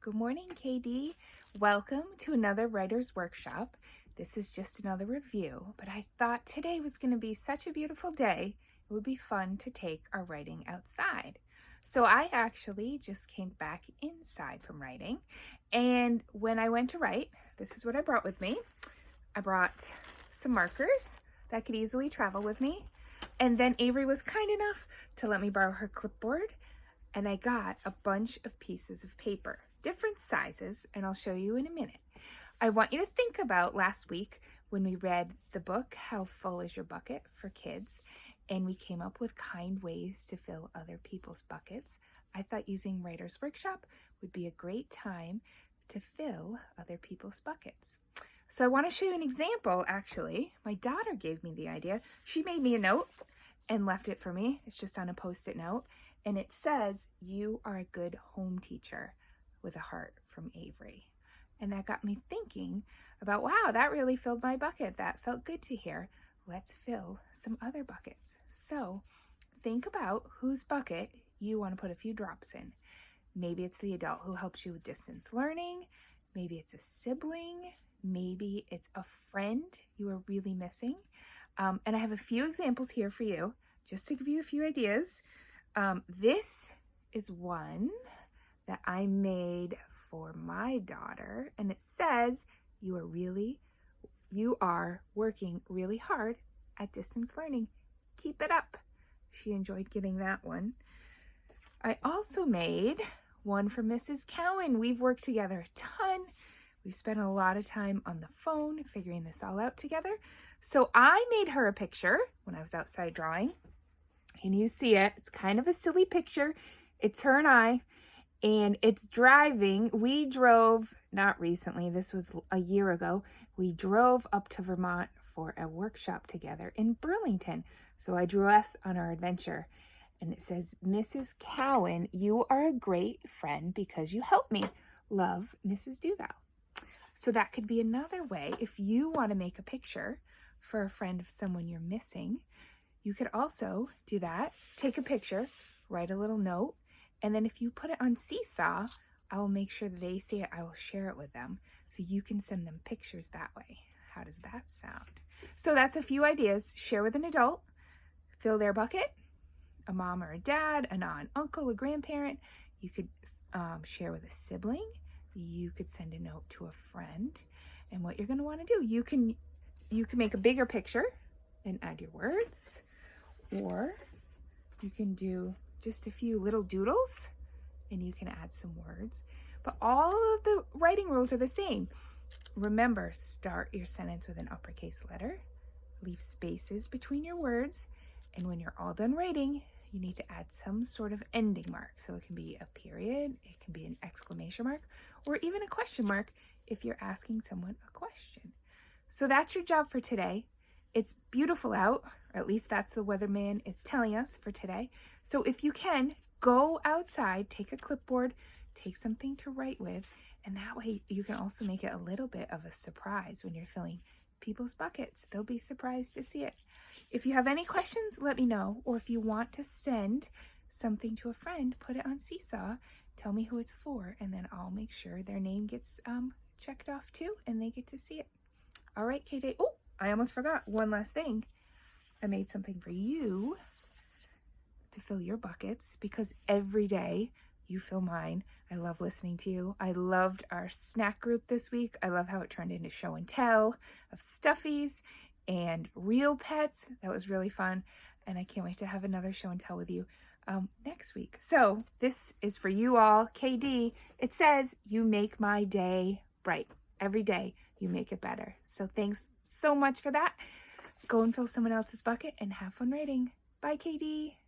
Good morning, KD. Welcome to another writer's workshop. This is just another review, but I thought today was going to be such a beautiful day. It would be fun to take our writing outside. So I actually just came back inside from writing, and when I went to write, this is what I brought with me. I brought some markers that could easily travel with me, and then Avery was kind enough to let me borrow her clipboard, and I got a bunch of pieces of paper, different sizes, and I'll show you in a minute. I want you to think about last week when we read the book, How Full Is Your Bucket for kids, and we came up with kind ways to fill other people's buckets. I thought using Writer's Workshop would be a great time to fill other people's buckets. So I want to show you an example, actually. My daughter gave me the idea. She made me a note and left it for me. It's just on a Post-it note. And it says, "You are a good home teacher," with a heart from Avery. And that got me thinking about, wow, that really filled my bucket. That felt good to hear. Let's fill some other buckets. So think about whose bucket you want to put a few drops in. Maybe it's the adult who helps you with distance learning. Maybe it's a sibling. Maybe it's a friend you are really missing. And I have a few examples here for you, just to give you a few ideas. This is one that I made for my daughter, and it says, you are working really hard at distance learning. Keep it up. She enjoyed getting that one. I also made one for Mrs. Cowan. We've worked together a ton. We've spent a lot of time on the phone figuring this all out together. So I made her a picture when I was outside drawing. And you see it. It's kind of a silly picture. It's her and I, and it's driving. We drove, not recently, this was a year ago, we drove up to Vermont for a workshop together in Burlington. So I drew us on our adventure, and it says, "Mrs. Cowan, you are a great friend because you helped me. Love, Mrs. Duval." So that could be another way if you want to make a picture for a friend of someone you're missing. You could also do that, take a picture, write a little note, and then if you put it on Seesaw, I will make sure they see it. I will share it with them so you can send them pictures that way. How does that sound? So that's a few ideas. Share with an adult, fill their bucket, a mom or a dad, an aunt, uncle, a grandparent. You could share with a sibling. You could send a note to a friend. And what you're going to want to do, you can make a bigger picture and add your words. Or you can do just a few little doodles and you can add some words. But all of the writing rules are the same. Remember, start your sentence with an uppercase letter. Leave spaces between your words. And when you're all done writing, you need to add some sort of ending mark. So it can be a period, it can be an exclamation mark, or even a question mark if you're asking someone a question. So that's your job for today. It's beautiful out, or at least that's the weatherman is telling us for today. So if you can, go outside, take a clipboard, take something to write with, and that way you can also make it a little bit of a surprise when you're filling people's buckets. They'll be surprised to see it. If you have any questions, let me know. Or if you want to send something to a friend, put it on Seesaw, tell me who it's for, and then I'll make sure their name gets checked off too, and they get to see it. All right, K-Day. Oh, I almost forgot one last thing. I made something for you to fill your buckets because every day you fill mine. I love listening to you. I loved our snack group this week. I love how it turned into show and tell of stuffies and real pets. That was really fun. And I can't wait to have another show and tell with you next week. So this is for you all. KD, it says, "You make my day bright." Every day you make it better. So thanks so much for that. Go and fill someone else's bucket and have fun writing. Bye, KD.